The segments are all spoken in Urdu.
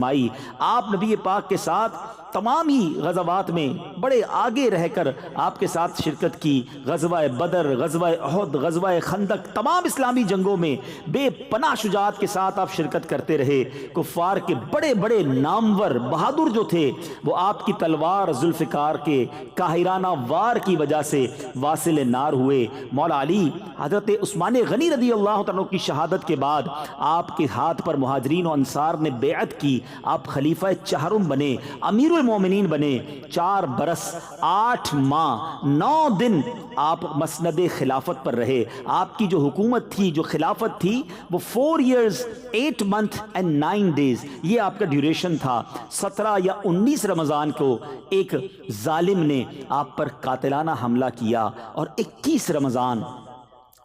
فرمائی۔ آپ نبی پاک کے ساتھ تمام ہی غزوات میں بڑے آگے رہ کر آپ کے ساتھ شرکت کی، غزوہ بدر، غزوہ احد، غزوہ خندق، تمام اسلامی جنگوں میں بے پناہ شجاعت کے ساتھ آپ شرکت کرتے رہے۔ کفار کے بڑے بڑے نامور بہادر جو تھے وہ آپ کی تلوار ذوالفقار کے قاہرانہ وار کی وجہ سے واصل نار ہوئے۔ مولا علی حضرت عثمان غنی رضی اللہ عنہ کی شہادت کے بعد آپ کے ہاتھ پر مہاجرین و انصار نے بیعت کی، آپ خلیفہ چہارم بنے، امیر المومنین بنے۔ 4 برس 8 ماہ 9 دن آپ مسند خلافت پر رہے۔ آپ کی جو حکومت تھی، جو خلافت تھی، وہ 4 years 8 months and 9 days، یہ آپ کا ڈیوریشن تھا۔ 17 یا 19 رمضان کو ایک ظالم نے آپ پر قاتلانہ حملہ کیا اور 21 رمضان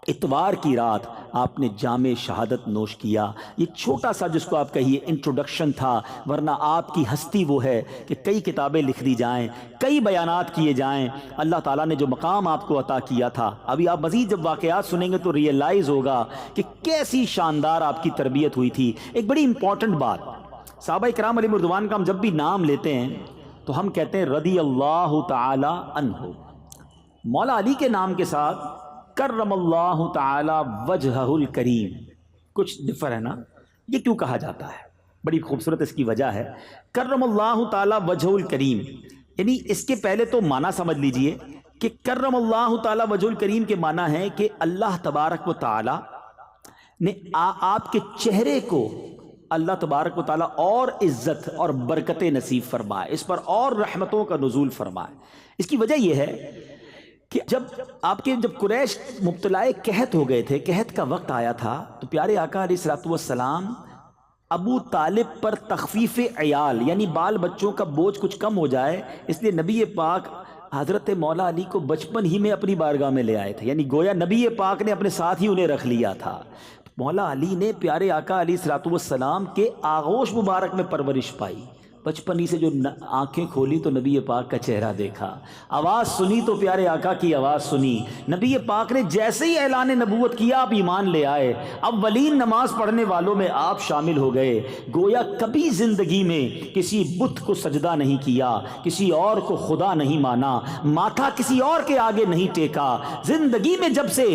اتوار کی رات آپ نے جام شہادت نوش کیا۔ یہ چھوٹا سا جس کو آپ کہیے انٹروڈکشن تھا، ورنہ آپ کی ہستی وہ ہے کہ کئی کتابیں لکھ دی جائیں، کئی بیانات کیے جائیں۔ اللہ تعالیٰ نے جو مقام آپ کو عطا کیا تھا، ابھی آپ مزید جب واقعات سنیں گے تو ریئلائز ہوگا کہ کیسی شاندار آپ کی تربیت ہوئی تھی۔ ایک بڑی امپورٹنٹ بات، صحابہ کرام علیہم رضوان کا ہم جب بھی نام لیتے ہیں تو ہم کہتے ہیں رضی اللہ تعالی عنہ۔ مولا علی کے نام کے ساتھ کرم اللہ تعالی وجہہ الکریم کچھ ڈفر ہے نا، یہ کیوں کہا جاتا ہے؟ بڑی خوبصورت اس کی وجہ ہے، کرم اللہ تعالی وجہہ الکریم، یعنی اس کے پہلے تو معنی سمجھ لیجئے کہ کرم اللہ تعالی وجہہ الکریم کے معنی ہے کہ اللہ تبارک و تعالی نے آپ کے چہرے کو اللہ تبارک و تعالی اور عزت اور برکت نصیب فرمائے، اس پر اور رحمتوں کا نزول فرمائے۔ اس کی وجہ یہ ہے کہ جب قریش مبتلا قحط ہو گئے تھے، قحط کا وقت آیا تھا، تو پیارے آقا علیہ الصلوۃ والسلام ابو طالب پر تخفیف عیال یعنی بال بچوں کا بوجھ کچھ کم ہو جائے، اس لیے نبی پاک حضرت مولا علی کو بچپن ہی میں اپنی بارگاہ میں لے آئے تھے، یعنی گویا نبی پاک نے اپنے ساتھ ہی انہیں رکھ لیا تھا۔ مولا علی نے پیارے آقا علیہ الصلوۃ والسلام کے آغوش مبارک میں پرورش پائی۔ بچپن ہی سے جو آنکھیں کھولی تو نبی پاک کا چہرہ دیکھا، آواز سنی تو پیارے آقا کی آواز سنی۔ نبی پاک نے جیسے ہی اعلان نبوت کیا آپ ایمان لے آئے، اولین نماز پڑھنے والوں میں آپ شامل ہو گئے۔ گویا کبھی زندگی میں کسی بت کو سجدہ نہیں کیا، کسی اور کو خدا نہیں مانا، ماتھا کسی اور کے آگے نہیں ٹیکا۔ زندگی میں جب سے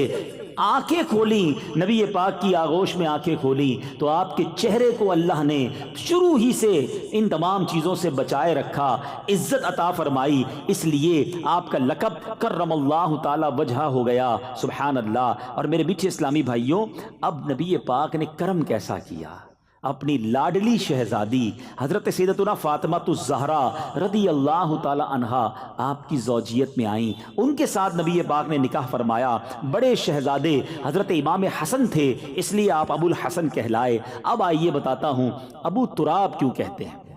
آنکھیں کھولی، نبی پاک کی آغوش میں آنکھیں کھولی، تو آپ کے چہرے کو اللہ نے شروع ہی سے ان تمام چیزوں سے بچائے رکھا، عزت عطا فرمائی، اس لیے آپ کا لقب کرم اللہ تعالی وجہہ ہو گیا۔ سبحان اللہ۔ اور میرے میٹھے اسلامی بھائیوں، اب نبی پاک نے کرم کیسا کیا، اپنی لاڈلی شہزادی حضرت سیدتنا فاطمہ الزہرا رضی اللہ تعالی عنہا آپ کی زوجیت میں آئیں، ان کے ساتھ نبی پاک نے نکاح فرمایا۔ بڑے شہزادے حضرت امام حسن تھے، اس لیے آپ ابو الحسن کہلائے۔ اب آئیے بتاتا ہوں ابو تراب کیوں کہتے ہیں۔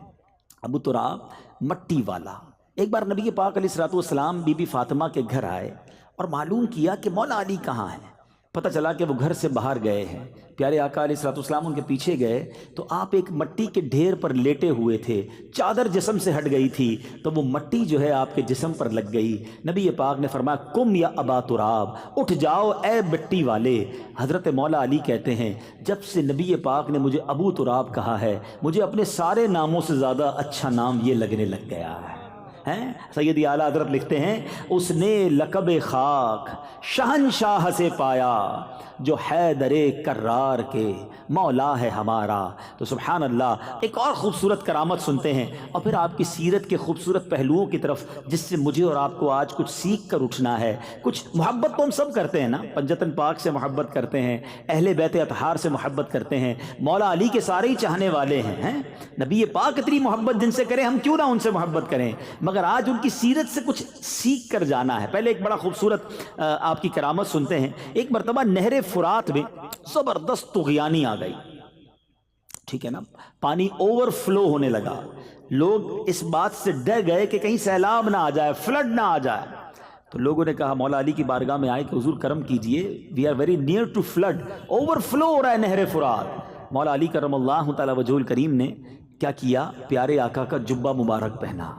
ابو تراب مٹی والا۔ ایک بار نبی پاک علیہ الصلوۃ والسلام بی بی فاطمہ کے گھر آئے اور معلوم کیا کہ مولا علی کہاں ہیں۔ پتہ چلا کہ وہ گھر سے باہر گئے ہیں۔ پیارے آقا علیہ الصلوۃ والسلام ان کے پیچھے گئے تو آپ ایک مٹی کے ڈھیر پر لیٹے ہوئے تھے، چادر جسم سے ہٹ گئی تھی تو وہ مٹی جو ہے آپ کے جسم پر لگ گئی۔ نبی پاک نے فرمایا قم یا ابا تراب، اٹھ جاؤ اے مٹی والے۔ حضرت مولا علی کہتے ہیں جب سے نبی پاک نے مجھے ابو تراب کہا ہے، مجھے اپنے سارے ناموں سے زیادہ اچھا نام یہ لگنے لگ گیا ہے۔ سیدی اعلیٰ حضرت لکھتے ہیں اس نے لقب خاک شہنشاہ سے پایا، جو حیدر کرار کے مولا ہے ہمارا۔ تو سبحان اللہ، ایک اور خوبصورت کرامت سنتے ہیں اور پھر آپ کی سیرت کے خوبصورت پہلوؤں کی طرف جس سے مجھے اور آپ کو آج کچھ سیکھ کر اٹھنا ہے۔ کچھ محبت تو ہم سب کرتے ہیں نا، پنجتن پاک سے محبت کرتے ہیں، اہل بیت اطہار سے محبت کرتے ہیں، مولا علی کے سارے ہی چاہنے والے ہیں۔ نبی پاک اتنی محبت جن سے کریں، ہم کیوں نہ ان سے محبت کریں، مگر آج ان کی سیرت سے کچھ سیکھ کر جانا ہے۔ پہلے ایک بڑا خوبصورت آپ کی کرامت سنتے ہیں۔ ایک مرتبہ نہر فرات میں زبردست طغیانی آ گئی، ٹھیک ہے نا، پانی اوور فلو ہونے لگا، لوگ اس بات سے ڈر گئے کہ کہیں سیلاب نہ آ جائے، فلڈ نہ آ جائے۔ تو لوگوں نے کہا مولا علی کی بارگاہ میں آئے کہ حضور کرم کیجئے، we are very near to flood, overflow ہو رہا ہے نہر فرات۔ مولا علی کرم اللہ تعالی وجہ الکریم نے کیا کیا، پیارے آقا کا جبہ مبارک پہنا،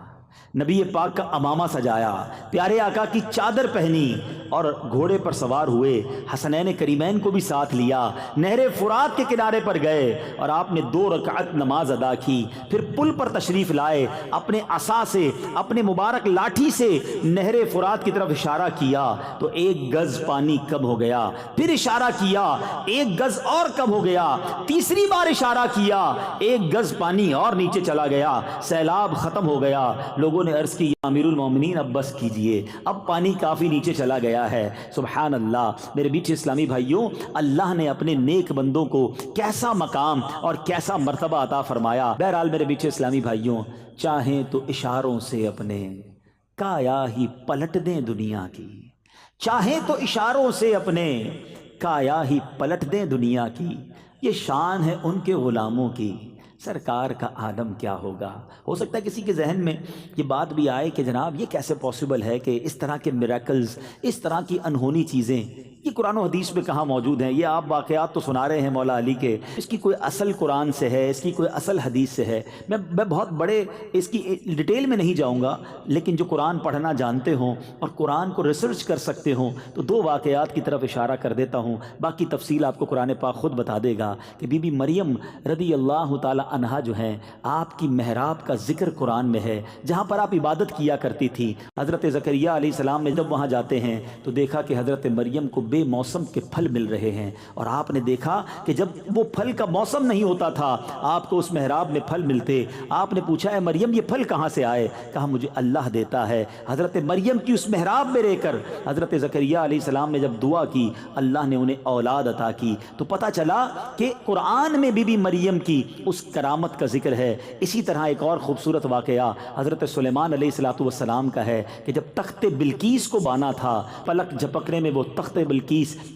نبی پاک کا امامہ سجایا، پیارے آقا کی چادر پہنی اور گھوڑے پر سوار ہوئے، حسنین کریمین کو بھی ساتھ لیا، نہر فرات کے کنارے پر گئے اور آپ نے 2 رکعت نماز ادا کی، پھر پل پر تشریف لائے، اپنے عصا سے، اپنے مبارک لاٹھی سے نہر فرات کی طرف اشارہ کیا تو 1 گز پانی کم ہو گیا، پھر اشارہ کیا 1 گز اور کم ہو گیا، تیسری بار اشارہ کیا 1 گز پانی اور نیچے چلا گیا، سیلاب ختم ہو گیا۔ لوگوں نے عرض کی یا امیر المومنین اب بس کیجئے، اب پانی کافی نیچے چلا گیا ہے۔ سبحان اللہ۔ میرے بیچ اسلامی بھائیوں، اللہ نے اپنے نیک بندوں کو کیسا مقام اور کیسا مرتبہ عطا فرمایا۔ بہرحال میرے بیچ اسلامی بھائیوں، چاہیں تو اشاروں سے اپنے کایا ہی پلٹ دیں دنیا کی، چاہیں تو اشاروں سے اپنے کایا ہی پلٹ دیں دنیا کی، یہ شان ہے ان کے غلاموں کی، سرکار کا عالم کیا ہوگا۔ ہو سکتا ہے کسی کے ذہن میں یہ بات بھی آئے کہ جناب یہ کیسے پاسبل ہے کہ اس طرح کے میریکلز، اس طرح کی انہونی چیزیں یہ قرآن و حدیث میں کہاں موجود ہیں؟ یہ آپ واقعات تو سنا رہے ہیں مولا علی کے، اس کی کوئی اصل قرآن سے ہے، اس کی کوئی اصل حدیث سے ہے؟ میں بہت بڑے اس کی ڈیٹیل میں نہیں جاؤں گا، لیکن جو قرآن پڑھنا جانتے ہوں اور قرآن کو ریسرچ کر سکتے ہوں تو 2 واقعات کی طرف اشارہ کر دیتا ہوں، باقی تفصیل آپ کو قرآن پاک خود بتا دے گا کہ بی بی مریم رضی اللہ تعالی عنہا جو ہیں، آپ کی محراب کا ذکر قرآن میں ہے، جہاں پر آپ عبادت کیا کرتی تھی۔ حضرت زکریہ علیہ السلام نے جب وہاں جاتے ہیں تو دیکھا کہ حضرت مریم کو بے موسم کے پھل مل رہے ہیں، اور آپ نے دیکھا کہ جب وہ پھل کا موسم نہیں ہوتا تھا آپ کو اس محراب میں پھل ملتے۔ آپ نے پوچھا اے مریم یہ پھل کہاں سے آئے؟ کہا مجھے اللہ دیتا ہے۔ حضرت مریم کی اس محراب میں رہ کر حضرت زکریہ علیہ السلام نے جب دعا کی، اللہ نے انہیں اولاد عطا کی۔ تو پتہ چلا کہ قرآن میں بی بی مریم کی اس کرامت کا ذکر ہے۔ اسی طرح ایک اور خوبصورت واقعہ حضرت سلیمان علیہ السلام کا ہے کہ جب تخت بلقیس کو بانا تھا، پلک جھپکنے میں وہ تخت بلقیس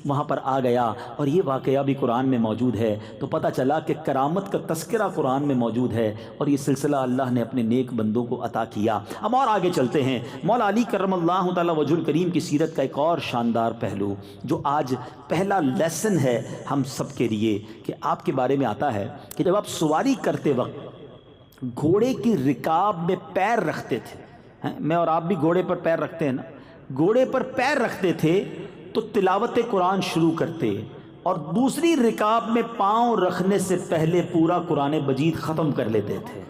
وہاں پر آ گیا، اور یہ واقعہ بھی قرآن میں موجود ہے۔ تو پتہ چلا کہ کرامت کا تذکرہ قرآن میں موجود ہے، اور یہ سلسلہ اللہ نے اپنے نیک بندوں کو عطا کیا۔ ہم اور آگے چلتے ہیں۔ مولا علی کرم اللہ تعالی وجہ الکریم کی سیرت کا ایک اور شاندار پہلو جو آج پہلا لیسن ہے ہم سب کے لیے، کہ آپ کے بارے میں آتا ہے کہ جب آپ سواری کرتے وقت گھوڑے کی رکاب میں پیر رکھتے تھے، میں اور آپ بھی گھوڑے پر پیر رکھتے ہیں نا، گھوڑے پر پیر رکھتے تھے تو تلاوت قرآن شروع کرتے، اور دوسری رکاب میں پاؤں رکھنے سے پہلے پورا قرآن مجید ختم کر لیتے تھے۔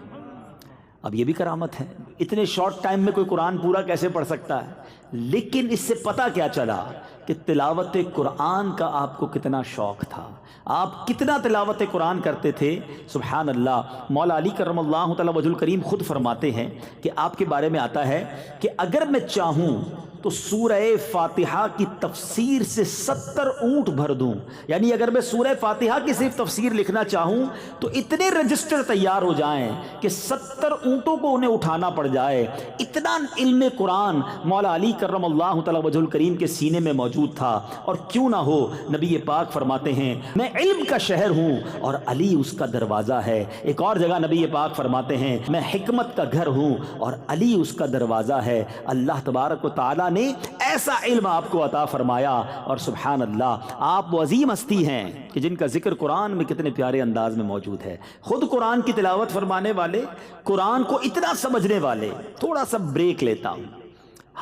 اب یہ بھی کرامت ہے، اتنے شارٹ ٹائم میں کوئی قرآن پورا کیسے پڑھ سکتا ہے؟ لیکن اس سے پتہ کیا چلا کہ تلاوت قرآن کا آپ کو کتنا شوق تھا، آپ کتنا تلاوت قرآن کرتے تھے۔ سبحان اللہ۔ مولا علی کرم اللہ تعالی وجہ الکریم خود فرماتے ہیں کہ آپ کے بارے میں آتا ہے کہ اگر میں چاہوں تو سورہ فاتحہ کی تفسیر سے 70 اونٹ بھر دوں، یعنی اگر میں سورہ فاتحہ کی صرف تفسیر لکھنا چاہوں تو اتنے رجسٹر تیار ہو جائیں کہ 70 اونٹوں کو انہیں اٹھانا پڑ جائے۔ اتنا علم قرآن مولا علی کرم اللہ تعالی وجہ الکریم کے سینے میں موجود تھا۔ اور کیوں نہ ہو، نبی پاک فرماتے ہیں میں علم کا شہر ہوں اور علی اس کا دروازہ ہے۔ ایک اور جگہ نبی پاک فرماتے ہیں میں حکمت کا گھر ہوں اور علی اس کا دروازہ ہے۔ اللہ تبارک و تعالی نے ایسا علم آپ کو عطا فرمایا، اور سبحان اللہ آپ وہ عظیم ہستی ہیں کہ جن کا ذکر قرآن میں کتنے پیارے انداز میں موجود ہے۔ خود قرآن کی تلاوت فرمانے والے، قرآن کو اتنا سمجھنے والے۔ تھوڑا سا بریک لیتا ہوں،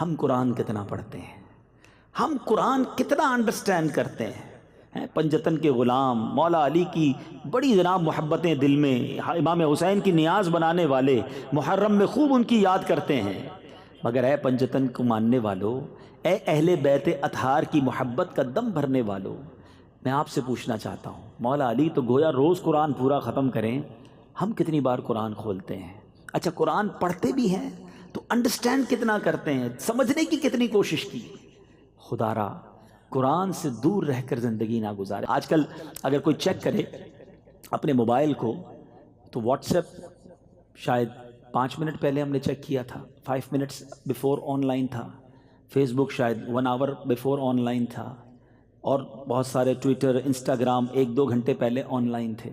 ہم قرآن کتنا پڑھتے ہیں، ہم قرآن کتنا انڈرسٹینڈ کرتے ہیں؟ پنجتن کے غلام، مولا علی کی بڑی جناب محبتیں دل میں، امام حسین کی نیاز بنانے والے، محرم میں خوب ان کی یاد کرتے ہیں، مگر اے پنجتن کو ماننے والو، اے اہل بیت اطہار کی محبت کا دم بھرنے والو، میں آپ سے پوچھنا چاہتا ہوں، مولا علی تو گویا روز قرآن پورا ختم کریں، ہم کتنی بار قرآن کھولتے ہیں؟ اچھا قرآن پڑھتے بھی ہیں تو انڈرسٹینڈ کتنا کرتے ہیں، سمجھنے کی کتنی کوشش کی؟ خدا را قرآن سے دور رہ کر زندگی نہ گزارے۔ آج کل اگر کوئی چیک کرے اپنے موبائل کو تو واٹس ایپ شاید 5 منٹ پہلے ہم نے چیک کیا تھا، 5 منٹس بیفور آن لائن تھا، فیس بک شاید 1 آور بیفور آن لائن تھا، اور بہت سارے ٹویٹر، انسٹاگرام 1-2 گھنٹے پہلے آن لائن تھے۔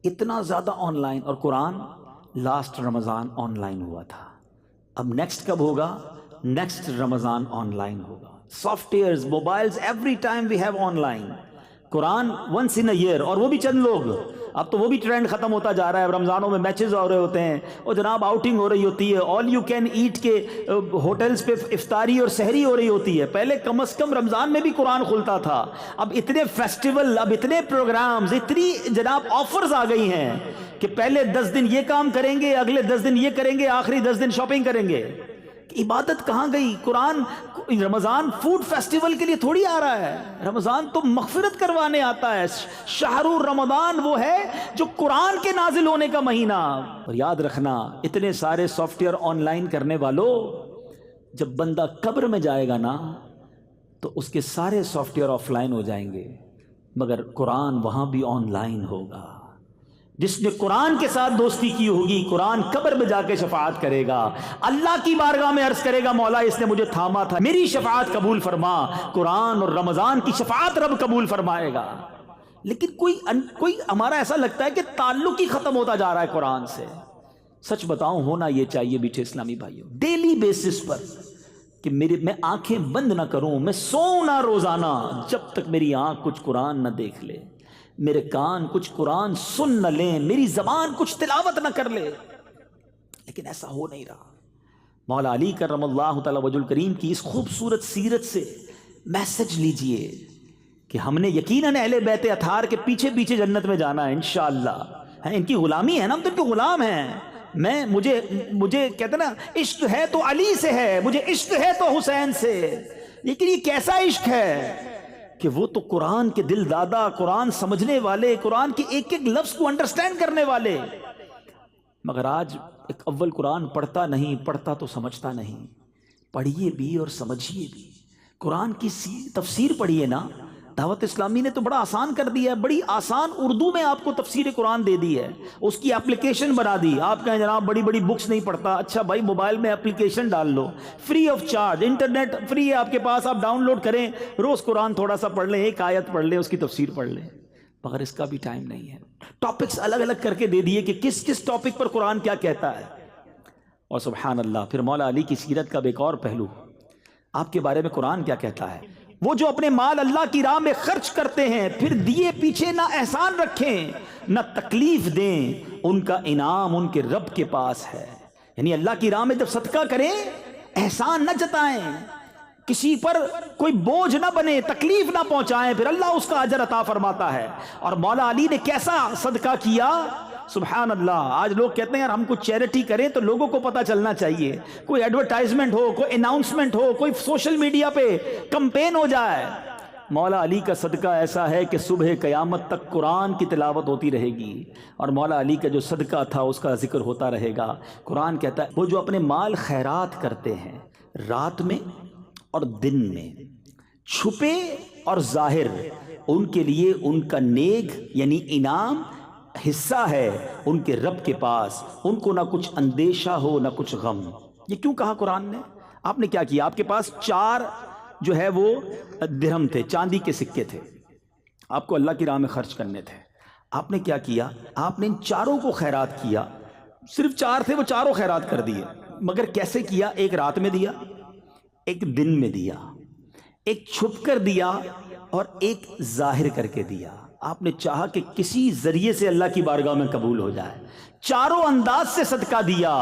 اتنا زیادہ آن لائن، اور قرآن لاسٹ رمضان آن لائن ہوا تھا۔ اب نیکسٹ کب ہوگا؟ نیکسٹ رمضان آن لائن ہوگا۔ Softwares, mobiles, every time we have online. Quran once in a year, اور وہ بھی چند لوگ. اب تو وہ بھی ٹرینڈ ختم ہوتا جا رہا ہے. رمضانوں میں میچز ہو رہے ہوتے ہیں اور جناب آؤٹنگ ہو رہی ہوتی ہے، آل یو کین ایٹ کے ہوٹلز پہ افطاری اور سحری ہو رہی ہوتی ہے. پہلے کم از کم رمضان میں بھی قرآن کھلتا تھا. اب اتنے فیسٹیول، اب اتنے پروگرامز، اتنی جناب آفرز آ گئی ہیں کہ پہلے 10 دن یہ کام کریں گے، اگلے 10 دن یہ کریں گے، آخری 10 دن شاپنگ کریں گے. عبادت کہاں گئی؟ قرآن رمضان فوڈ فیسٹیول کے لیے تھوڑی آ رہا ہے. رمضان تو مغفرت کروانے آتا ہے. شہر رمضان وہ ہے جو قرآن کے نازل ہونے کا مہینہ. اور یاد رکھنا، اتنے سارے سافٹ ویئر آن لائن کرنے والوں، جب بندہ قبر میں جائے گا نا تو اس کے سارے سافٹ ویئر آف لائن ہو جائیں گے، مگر قرآن وہاں بھی آن لائن ہوگا. جس نے قرآن کے ساتھ دوستی کی ہوگی، قرآن قبر میں جا کے شفاعت کرے گا، اللہ کی بارگاہ میں عرض کرے گا مولا اس نے مجھے تھاما تھا، میری شفاعت قبول فرما. قرآن اور رمضان کی شفاعت رب قبول فرمائے گا. لیکن کوئی ہمارا ایسا لگتا ہے کہ تعلق ہی ختم ہوتا جا رہا ہے قرآن سے. سچ بتاؤں، ہونا یہ چاہیے میٹھے اسلامی بھائیوں، ڈیلی بیسس پر کہ میں آنکھیں بند نہ کروں، میں سوؤں نہ روزانہ جب تک میری آنکھ کچھ قرآن نہ دیکھ لے، میرے کان کچھ قرآن سن نہ لیں، میری زبان کچھ تلاوت نہ کر لے. لیکن ایسا ہو نہیں رہا. مولا علی کرم اللہ تعالی وجہ الکریم کی اس خوبصورت سیرت سے میسج لیجئے کہ ہم نے یقیناً اہل بیت اطہار کے پیچھے پیچھے جنت میں جانا ہے انشاءاللہ. ان کی غلامی ہے نا، ہم تو ان کے غلام ہیں. مجھے کہتے ہیں نا، عشق ہے تو علی سے ہے، مجھے عشق ہے تو حسین سے. لیکن یہ کیسا عشق ہے کہ وہ تو قرآن کے دل دادا، قرآن سمجھنے والے، قرآن کے ایک ایک لفظ کو انڈرسٹینڈ کرنے والے. مگر آج ایک اول قرآن پڑھتا نہیں، پڑھتا تو سمجھتا نہیں. پڑھیے بھی اور سمجھیے بھی. قرآن کی تفسیر پڑھیے نا. دعوت اسلامی نے تو بڑا آسان کر دیا ہے، بڑی آسان اردو میں آپ کو تفسیر قرآن دے دی ہے، اس کی اپلیکیشن بنا دی. آپ کہیں جناب بڑی بڑی بکس نہیں پڑھتا، اچھا بھائی موبائل میں اپلیکیشن ڈال لو، free of charge, internet free ہے آپ کے پاس، آپ ڈاؤن لوڈ کریں، روز قرآن تھوڑا سا پڑھ لیں، ایک آیت پڑھ لیں، اس کی تفسیر پڑھ لیں. مگر اس کا بھی ٹائم نہیں ہے. ٹاپکس الگ الگ کر کے دے دیے کہ کس کس ٹاپک پر قرآن کیا کہتا ہے. اور سبحان اللہ، پھر مولا علی کی سیرت کا ایک اور پہلو، آپ کے بارے میں قرآن کیا کہتا ہے. وہ جو اپنے مال اللہ کی راہ میں خرچ کرتے ہیں، پھر دیے پیچھے نہ احسان رکھیں نہ تکلیف دیں، ان کا انعام ان کے رب کے پاس ہے. یعنی اللہ کی راہ میں جب صدقہ کریں، احسان نہ جتائیں، کسی پر کوئی بوجھ نہ بنے، تکلیف نہ پہنچائیں، پھر اللہ اس کا اجر عطا فرماتا ہے. اور مولا علی نے کیسا صدقہ کیا، سبحان اللہ. آج لوگ کہتے ہیں یار ہم کچھ چیریٹی کریں تو لوگوں کو پتہ چلنا چاہیے، کوئی ایڈورٹائزمنٹ ہو، کوئی اناؤنسمنٹ ہو، کوئی سوشل میڈیا پہ کمپین ہو جائے. مولا علی کا صدقہ ایسا ہے کہ صبح قیامت تک قرآن کی تلاوت ہوتی رہے گی، اور مولا علی کا جو صدقہ تھا اس کا ذکر ہوتا رہے گا. قرآن کہتا ہے وہ جو اپنے مال خیرات کرتے ہیں رات میں اور دن میں، چھپے اور ظاہر، ان کے لیے ان کا نیک یعنی انعام حصہ ہے ان کے رب کے پاس، ان کو نہ کچھ اندیشہ ہو نہ کچھ غم. یہ کیوں کہا قرآن نے؟ آپ نے کیا کیا؟ آپ کے پاس 4 جو ہے وہ درہم تھے، چاندی کے سکے تھے، آپ کو اللہ کی راہ میں خرچ کرنے تھے. آپ نے کیا کیا؟ آپ نے ان 4 کو خیرات کیا. صرف 4 تھے، وہ 4 خیرات کر دیے. مگر کیسے کیا؟ ایک رات میں دیا، ایک دن میں دیا، ایک چھپ کر دیا اور ایک ظاہر کر کے دیا. آپ نے چاہا کہ کسی ذریعے سے اللہ کی بارگاہ میں قبول ہو جائے. 4 انداز سے صدقہ دیا،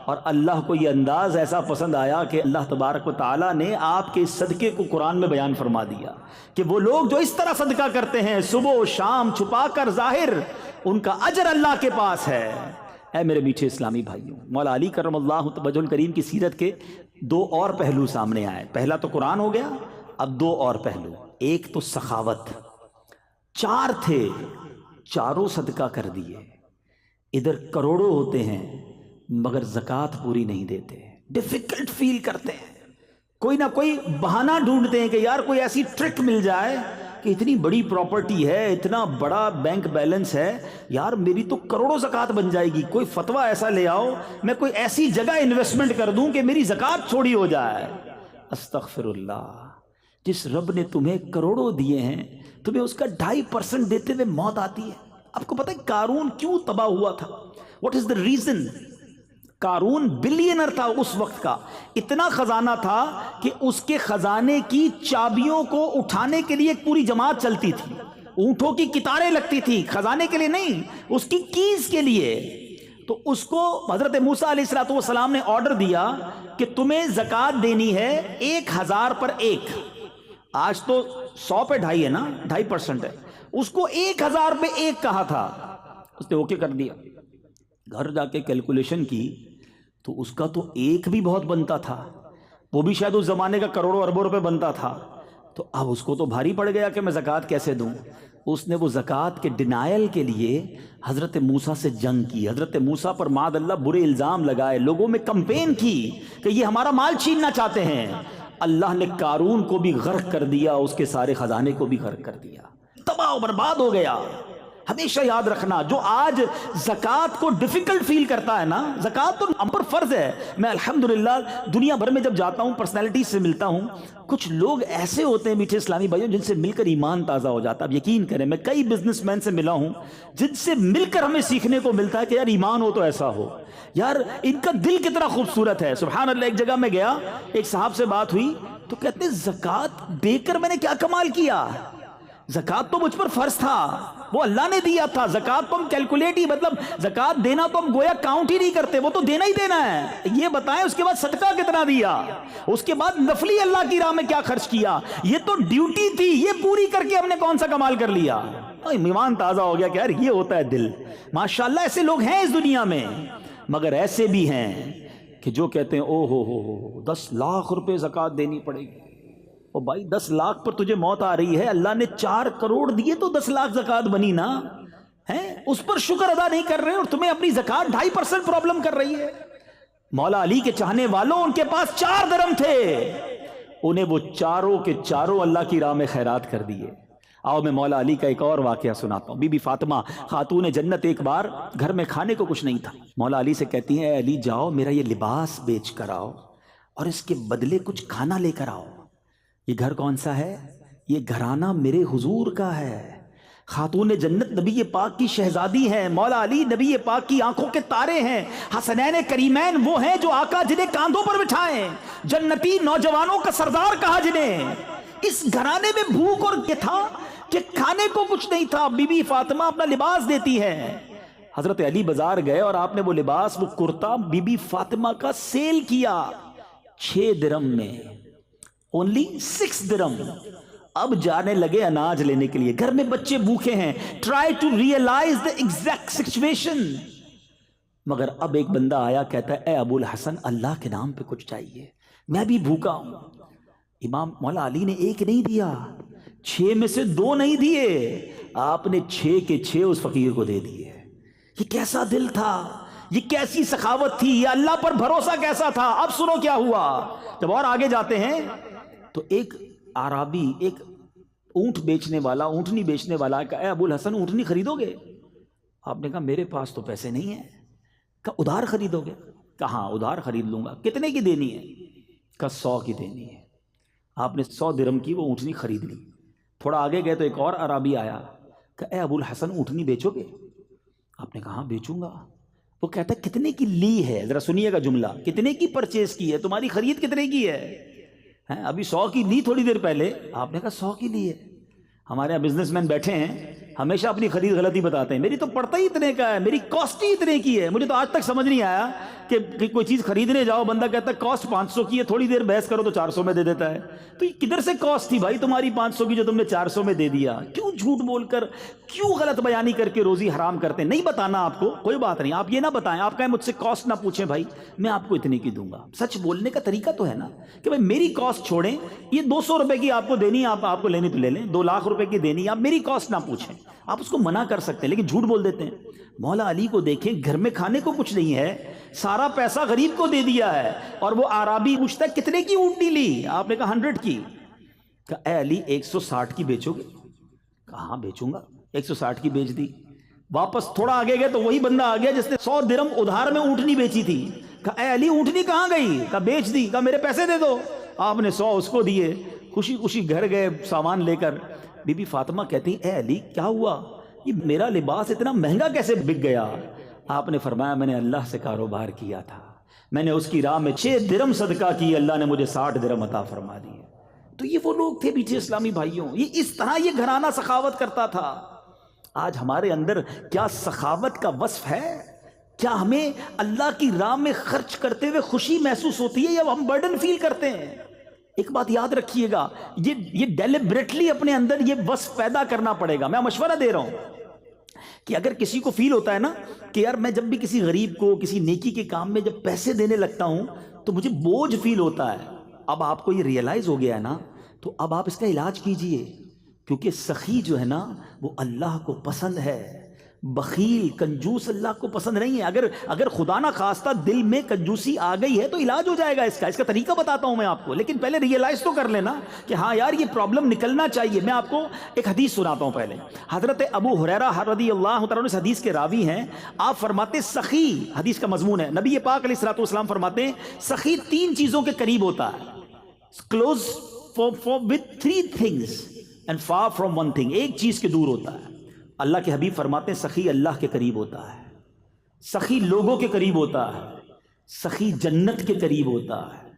اور اللہ کو یہ انداز ایسا پسند آیا کہ اللہ تبارک و تعالیٰ نے آپ کے اس صدقے کو قرآن میں بیان فرما دیا کہ وہ لوگ جو اس طرح صدقہ کرتے ہیں صبح و شام، چھپا کر ظاہر، ان کا اجر اللہ کے پاس ہے. اے میرے میٹھے اسلامی بھائیوں، مولا علی کرم اللہ وجہ الکریم کی سیرت کے 2 اور پہلو سامنے آئے. پہلا تو قرآن ہو گیا، اب 2 اور پہلو. ایک تو سخاوت. 4 تھے، 4 صدقہ کر دیے. ادھر کروڑوں ہوتے ہیں مگر زکوٰۃ پوری نہیں دیتے، ڈیفیکلٹ فیل کرتے ہیں، کوئی نہ کوئی بہانہ ڈھونڈتے ہیں کہ یار کوئی ایسی ٹرک مل جائے کہ اتنی بڑی پراپرٹی ہے، اتنا بڑا بینک بیلنس ہے، یار میری تو کروڑوں زکوٰۃ بن جائے گی، کوئی فتویٰ ایسا لے آؤ، میں کوئی ایسی جگہ انویسٹمنٹ کر دوں کہ میری زکوٰۃ تھوڑی ہو جائے. استغفر اللہ. جس رب نے تمہیں کروڑوں دیے ہیں، تمہیں اس کا 2.5% دیتے ہوئے موت آتی ہے. آپ کو پتہ ہے قارون کیوں تباہ ہوا تھا؟ What is the reason? قارون بلینر تھا اس وقت کا، اتنا خزانہ تھا کہ اس کے خزانے کی چابیوں کو اٹھانے کے لیے ایک پوری جماعت چلتی تھی. اونٹوں کی کتاریں لگتی تھی، خزانے کے لیے نہیں، اس کی کیز کے لیے۔ تو اس کو حضرت موسیٰ علیہ السلام نے آرڈر دیا کہ تمہیں زکوٰۃ دینی ہے 1000 پر 1۔ آج تو 100 پہ 2.5 ہے نا، 2.5% ہے، اس کو 1000 پہ 1 کہا تھا۔ اس نے اوکے کر دیا، گھر جا کے کیلکولیشن کی تو اس کا تو 1 بھی بہت بنتا تھا، وہ بھی شاید اس زمانے کا کروڑوں اربوں روپے بنتا تھا۔ تو اب اس کو تو بھاری پڑ گیا کہ میں زکوٰۃ کیسے دوں۔ اس نے وہ زکوٰۃ کے ڈینائل کے لیے حضرت موسیٰ سے جنگ کی، حضرت موسیٰ پر معاذ اللہ برے الزام لگائے، لوگوں میں کمپین کی کہ یہ ہمارا مال چھیننا چاہتے ہیں۔ اللہ نے قارون کو بھی غرق کر دیا، اس کے سارے خزانے کو بھی غرق کر دیا، تباہ و برباد ہو گیا۔ ہمیشہ یاد رکھنا، جو آج زکوٰۃ کو ڈیفیکلٹ فیل کرتا ہے نا، زکوٰۃ تو ہم پر فرض ہے۔ میں الحمدللہ دنیا بھر میں جب جاتا ہوں، پرسنالٹی سے ملتا ہوں، کچھ لوگ ایسے ہوتے ہیں میٹھے اسلامی بھائیوں جن سے مل کر ایمان تازہ ہو جاتا ہے۔ اب یقین کریں، میں کئی بزنس مین سے ملا ہوں جن سے مل کر ہمیں سیکھنے کو ملتا ہے کہ یار ایمان ہو تو ایسا ہو، یار ان کا دل کتنا خوبصورت ہے، سبحان اللہ۔ ایک جگہ میں گیا، ایک صاحب سے بات ہوئی تو کہتے ہیں زکوٰۃ دے کر میں نے کیا کمال کیا، زکوٰۃ تو مجھ پر فرض تھا، وہ اللہ نے دیا تھا۔ زکوٰۃ تو ہم کیلکولیٹ ہی، مطلب زکوٰۃ دینا تو ہم گویا کاؤنٹ ہی نہیں کرتے، وہ تو دینا ہی دینا ہے۔ یہ بتائیں اس کے بعد صدقہ کتنا دیا، اس کے بعد نفلی اللہ کی راہ میں کیا خرچ کیا، یہ تو ڈیوٹی تھی، یہ پوری کر کے ہم نے کون سا کمال کر لیا۔ ایمان تازہ ہو گیا کہ یار یہ ہوتا ہے دل۔ ماشاءاللہ ایسے لوگ ہیں اس دنیا میں، مگر ایسے بھی ہیں کہ جو کہتے ہیں او ہو 10 لاکھ روپے زکوٰۃ دینی پڑے گی۔ او بھائی 10 لاکھ پر تجھے موت آ رہی ہے، اللہ نے 4 کروڑ دیے تو 10 لاکھ زکوٰۃ بنی نا، ہیں اس پر شکر ادا نہیں کر رہے اور تمہیں اپنی زکوٰۃ 2.5% پرابلم کر رہی ہے۔ مولا علی کے چاہنے والوں، ان کے پاس 4 درم تھے، انہیں وہ چاروں کے چاروں اللہ کی راہ میں خیرات کر دیے۔ آؤ میں مولا علی کا ایک اور واقعہ سناتا ہوں۔ بی بی فاطمہ خاتون جنت ایک بار گھر میں کھانے کو کچھ نہیں تھا، مولا علی سے کہتی ہیں اے علی جاؤ میرا یہ لباس بیچ کر آؤ اور اس کے بدلے کچھ کھانا لے کر آؤ۔ یہ گھر کون سا ہے؟ یہ گھرانہ میرے حضور کا ہے۔ خاتون جنت نبی پاک کی شہزادی ہیں، مولا علی نبی پاک کی آنکھوں کے تارے ہیں، حسنین کریمین وہ ہیں جو آقا جنہیں کاندھوں پر بٹھائیں، جنتی نوجوانوں کا سردار کہا جنہیں۔ اس گھرانے میں بھوک اور یہ تھا کہ کھانے کو کچھ نہیں تھا۔ بی بی فاطمہ اپنا لباس دیتی ہے، حضرت علی بازار گئے اور آپ نے وہ لباس، وہ کرتا بی بی فاطمہ کا سیل کیا 6 درم میں، only 6 درم۔ اب جانے لگے اناج لینے کے لیے، گھر میں بچے بھوکے ہیں، try to realize the exact situation۔ مگر اب ایک بندہ آیا، کہتا ہے اے ابو الحسن اللہ کے نام پہ کچھ چاہیے، میں بھی بھوکا ہوں۔ امام مولا علی نے 1 نہیں دیا، 6 میں سے 2 نہیں دیے، آپ نے 6 کے 6 اس فقیر کو دے دیے۔ یہ کیسا دل تھا، یہ کیسی سخاوت تھی، یہ اللہ پر بھروسہ کیسا تھا۔ اب سنو کیا ہوا، جب اور آگے جاتے ہیں تو ایک عرابی، ایک اونٹ بیچنے والا، اونٹنی بیچنے والا کہا اے ابو الحسن اونٹنی خریدو گے؟ آپ نے کہا میرے پاس تو پیسے نہیں ہیں۔ کہا ادھار خریدو گے؟ کہا ہاں ادھار خرید لوں گا۔ کتنے کی دینی ہے؟ کہا 100 کی دینی ہے۔ آپ نے 100 درم کی وہ اونٹنی خرید لی۔ تھوڑا آگے گئے تو ایک اور عرابی آیا، کہا اے ابو الحسن اونٹنی بیچو گے؟ آپ نے کہا ہاں بیچوں گا۔ وہ کہتا ہے کتنے کی لی ہے؟ ذرا سنیے گا جملہ، کتنے کی پرچیز کی ہے، تمہاری خرید کتنے کی ہے؟ ابھی 100 کی لی تھوڑی دیر پہلے، آپ نے کہا 100 کی لی ہے۔ ہمارے یہاں بزنس مین بیٹھے ہیں، ہمیشہ اپنی خرید غلطی بتاتے ہیں، میری تو پڑتا ہی اتنے کا ہے، میری کاسٹ ہی اتنے کی ہے۔ مجھے تو آج تک سمجھ نہیں آیا کہ کوئی چیز خریدنے جاؤ، بندہ کہتا ہے کاسٹ 500 کی ہے، تھوڑی دیر بحث کرو تو 400 میں دے دیتا ہے۔ تو یہ کدھر سے کاسٹ تھی بھائی تمہاری 500 کی جو تم نے 400 میں دے دیا؟ کیوں جھوٹ بول کر، کیوں غلط بیانی کر کے روزی حرام کرتے ہیں؟ نہیں بتانا آپ کو، کوئی بات نہیں، آپ یہ نہ بتائیں، آپ کہیں مجھ سے کاسٹ نہ پوچھیں بھائی، میں آپ کو اتنے کی دوں گا۔ سچ بولنے کا طریقہ تو ہے نا کہ بھائی میری کاسٹ چھوڑیں، یہ 200 روپے کی آپ کو دینی ہے، آپ کو لینی تو لے لیں، 2 لاکھ روپے کی دینی ہے، آپ میری کاسٹ نہ پوچھیں۔ آپ اس کو منع کر سکتے ہیں لیکن جھوٹ بول دیتے ہیں۔ مولا علی کو دیکھیں، گھر میں کھانے کو کچھ نہیں ہے، سارا پیسہ غریب کو دے دیا ہے، اور وہ عرابی پوچھتا ہے کتنے کی اونٹنی لی؟ آپ نے کہا 100 کی۔ کہا اے علی 160 کی بیچو گے؟ کہا ہاں بیچوں گا۔ 160 کی بیچ دی۔ واپس تھوڑا آگے گئے تو وہی بندہ آ گیا جس نے 100 درم ادھار میں اونٹنی بیچی تھی۔ کہا اے علی اونٹنی کہاں گئی؟ کہا بیچ دی۔ کہا میرے پیسے دے دو۔ آپ نے 100 اس کو دیے، خوشی خوشی گھر گئے سامان لے کر۔ بی بی فاطمہ کہتی اے علی کیا ہوا، یہ میرا لباس اتنا مہنگا کیسے بک گیا؟ آپ نے فرمایا میں نے اللہ سے کاروبار کیا تھا، میں نے اس کی راہ میں 6 درم صدقہ کی، اللہ نے مجھے 60 درم عطا فرما دیے۔ تو یہ وہ لوگ تھے میٹھے اسلامی بھائیوں، یہ اس طرح یہ گھرانہ سخاوت کرتا تھا۔ آج ہمارے اندر کیا سخاوت کا وصف ہے؟ کیا ہمیں اللہ کی راہ میں خرچ کرتے ہوئے خوشی محسوس ہوتی ہے یا ہم برڈن فیل کرتے ہیں؟ ایک بات یاد رکھیے گا، یہ ڈیلیبریٹلی اپنے اندر یہ وصف پیدا کرنا پڑے گا۔ میں مشورہ دے رہا ہوں کہ اگر کسی کو فیل ہوتا ہے نا کہ یار میں جب بھی کسی غریب کو کسی نیکی کے کام میں جب پیسے دینے لگتا ہوں تو مجھے بوجھ فیل ہوتا ہے، اب آپ کو یہ ریئلائز ہو گیا ہے نا، تو اب آپ اس کا علاج کیجئے، کیونکہ سخی جو ہے نا وہ اللہ کو پسند ہے، بخیل کنجوس اللہ کو پسند نہیں ہے۔ اگر خدا نہ خواستہ دل میں کنجوسی آ گئی ہے تو علاج ہو جائے گا، اس کا طریقہ بتاتا ہوں میں آپ کو، لیکن پہلے ریئلائز تو کر لینا کہ ہاں یار یہ پرابلم نکلنا چاہیے۔ میں آپ کو ایک حدیث سناتا ہوں پہلے۔ حضرت ابو ہریرہ رضی اللہ تعالیٰ عنہ اس حدیث کے راوی ہیں، آپ فرماتے سخی، حدیث کا مضمون ہے، نبی پاک علیہ الصلوۃ والسلام فرماتے ہیں سخی 3 چیزوں کے قریب ہوتا ہے، close with 3 things and far from 1 thing، ایک چیز کے دور ہوتا ہے۔ اللہ کے حبیب فرماتے ہیں سخی اللہ کے قریب ہوتا ہے، سخی لوگوں کے قریب ہوتا ہے، سخی جنت کے قریب ہوتا ہے،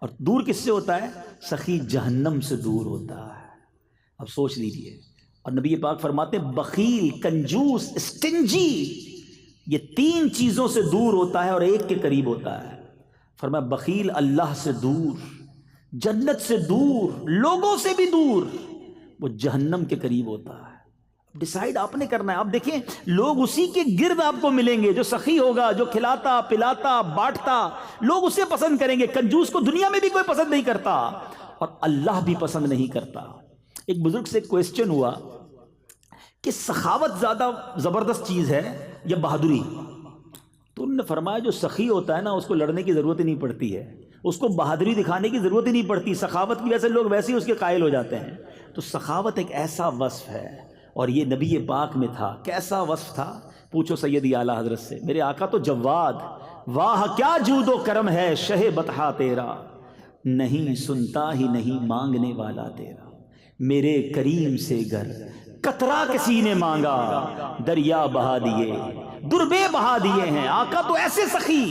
اور دور کس سے ہوتا ہے؟ سخی جہنم سے دور ہوتا ہے۔ اب سوچ لیجئے۔ اور نبی پاک فرماتے ہیں بخیل کنجوس اسٹنجی یہ 3 چیزوں سے دور ہوتا ہے اور ایک کے قریب ہوتا ہے۔ فرمایا بخیل اللہ سے دور، جنت سے دور، لوگوں سے بھی دور، وہ جہنم کے قریب ہوتا ہے۔ ڈیسائیڈ آپ نے کرنا ہے۔ آپ دیکھیں لوگ اسی کے گرد آپ کو ملیں گے جو سخی ہوگا، جو کھلاتا پلاتا بانٹتا، لوگ اسے پسند کریں گے۔ کنجوس کو دنیا میں بھی کوئی پسند نہیں کرتا اور اللہ بھی پسند نہیں کرتا۔ ایک بزرگ سے کویسچن ہوا کہ سخاوت زیادہ زبردست چیز ہے یا بہادری؟ تو انہوں نے فرمایا جو سخی ہوتا ہے نا اس کو لڑنے کی ضرورت ہی نہیں پڑتی ہے، اس کو بہادری دکھانے کی ضرورت ہی نہیں پڑتی، سخاوت کی وجہ سے لوگ ویسے ہی اس کے قائل ہو جاتے ہیں۔ تو سخاوت ایک ایسا وصف ہے اور یہ نبی پاک میں تھا۔ کیسا وصف تھا؟ پوچھو سیدی اعلیٰ حضرت سے۔ میرے آقا تو جواد، واہ کیا جود و کرم ہے شہ بطحا تیرا، نہیں سنتا ہی نہیں مانگنے والا تیرا، میرے کریم سے گر قطرہ کسی نے مانگا، دریا بہا دیے دربے بہا دیے ہیں۔ آقا تو ایسے سخی،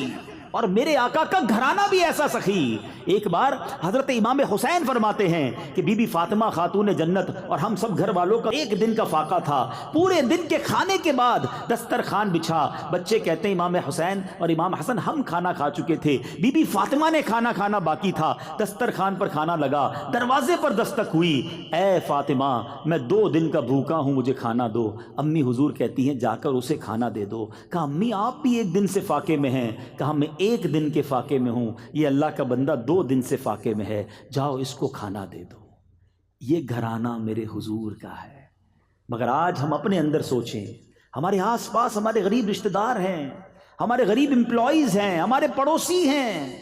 اور میرے آقا کا گھرانہ بھی ایسا سخی۔ ایک بار حضرت امام حسین فرماتے ہیں کہ بی بی فاطمہ خاتون جنت اور ہم سب گھر والوں کا ایک دن کا فاقہ تھا، پورے دن کے کھانے کے بعد دسترخوان بچھا، بچے کہتے ہیں امام حسین اور امام حسن ہم کھانا کھا چکے تھے، بی بی فاطمہ نے کھانا کھانا باقی تھا، دسترخوان پر کھانا لگا، دروازے پر دستک ہوئی، اے فاطمہ میں 2 دن کا بھوکا ہوں مجھے کھانا دو۔ امی حضور کہتی ہیں جا کر اسے کھانا دے دو۔ کہا امی آپ بھی 1 دن سے فاقے میں ہیں؟ کہا میں 1 دن کے فاقے میں ہوں، یہ اللہ کا بندہ 2 دن سے فاقے میں ہے، جاؤ اس کو کھانا دے دو۔ یہ گھرانہ میرے حضور کا ہے۔ مگر آج ہم اپنے اندر سوچیں، ہمارے آس پاس ہمارے غریب رشتہ دار ہیں، ہمارے غریب امپلائیز ہیں، ہمارے پڑوسی ہیں،